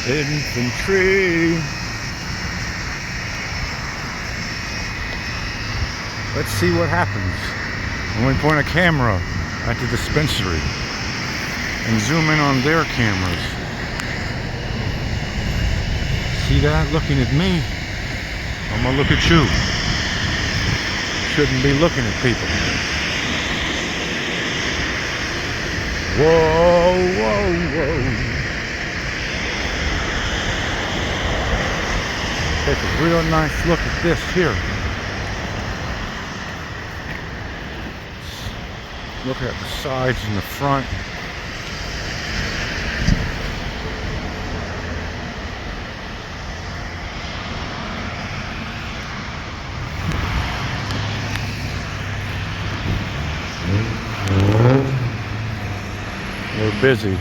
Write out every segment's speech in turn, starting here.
Infantry. Let's see what happens when we point a camera at the dispensary and zoom in on their cameras. See that? Looking at me. I'm gonna look at you. Shouldn't be looking at people. Whoa, whoa, whoa. Take a real nice look at this here. Look at the sides and the front. We're busy.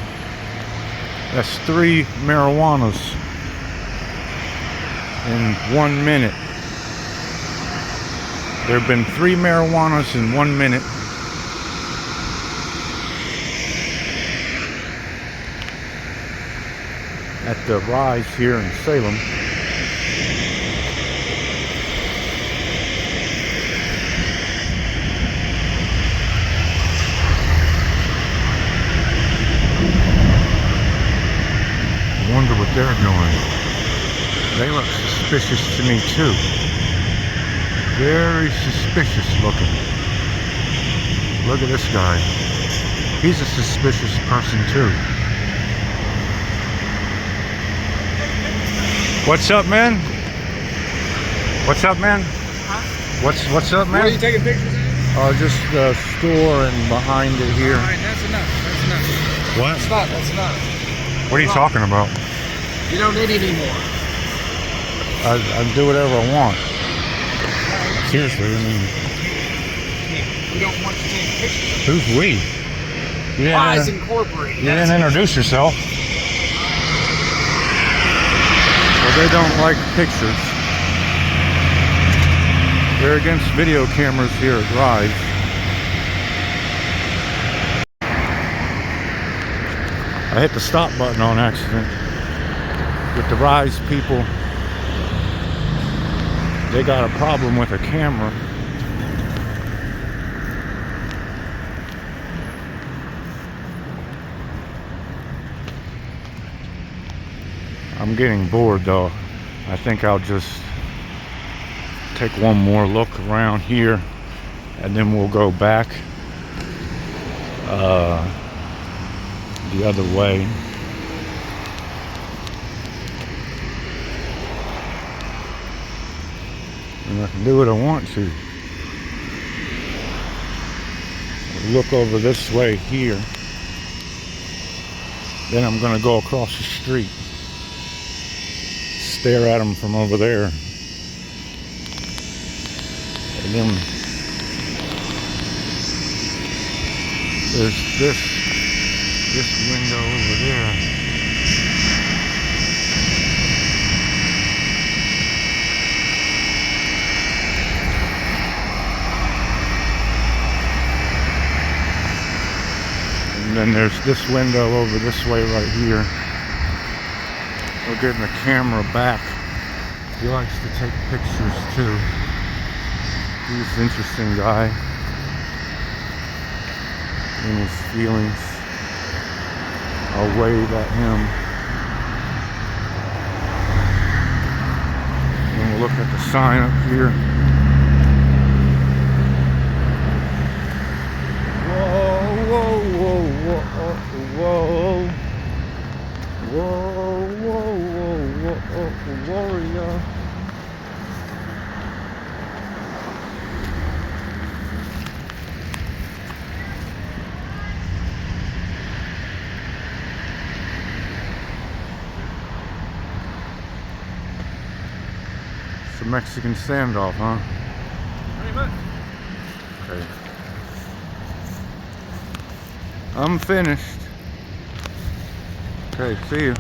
That's 3 marijuanas in 1 minute. There have been 3 marijuanas in 1 minute. At the Rise here in Salem. I wonder what they're doing. They look suspicious to me too. Very suspicious looking. Look at this guy. He's a suspicious person too. What's up, man? What's up, man? Huh? What's up, man? Where are you taking pictures at? Just the store and behind it here. All right, that's enough. That's enough. What? That's enough. What are you talking about? You don't need any more. I do whatever I want. Seriously, I mean. We don't want you taking pictures. Who's we? Rise Incorporated. You didn't introduce yourself. Well, they don't like pictures. They're against video cameras here at Rise. I hit the stop button on accident. With the Rise people, they got a problem with a camera. I'm getting bored though. I think I'll just take one more look around here and then we'll go back the other way. And I can do what I want to. Look over this way here. Then I'm gonna go across the street. Stare at them from over there. And then there's this window over there. And then there's this window over this way right here. We're getting the camera back. He likes to take pictures too. He's an interesting guy in his feelings. I'll wave at him. And we'll look at the sign up here. Whoa, whoa, whoa, whoa, whoa. Whoa, whoa, whoa, whoa, warrior. It's a Mexican standoff, huh? Pretty much. Okay. I'm finished. Okay, see you.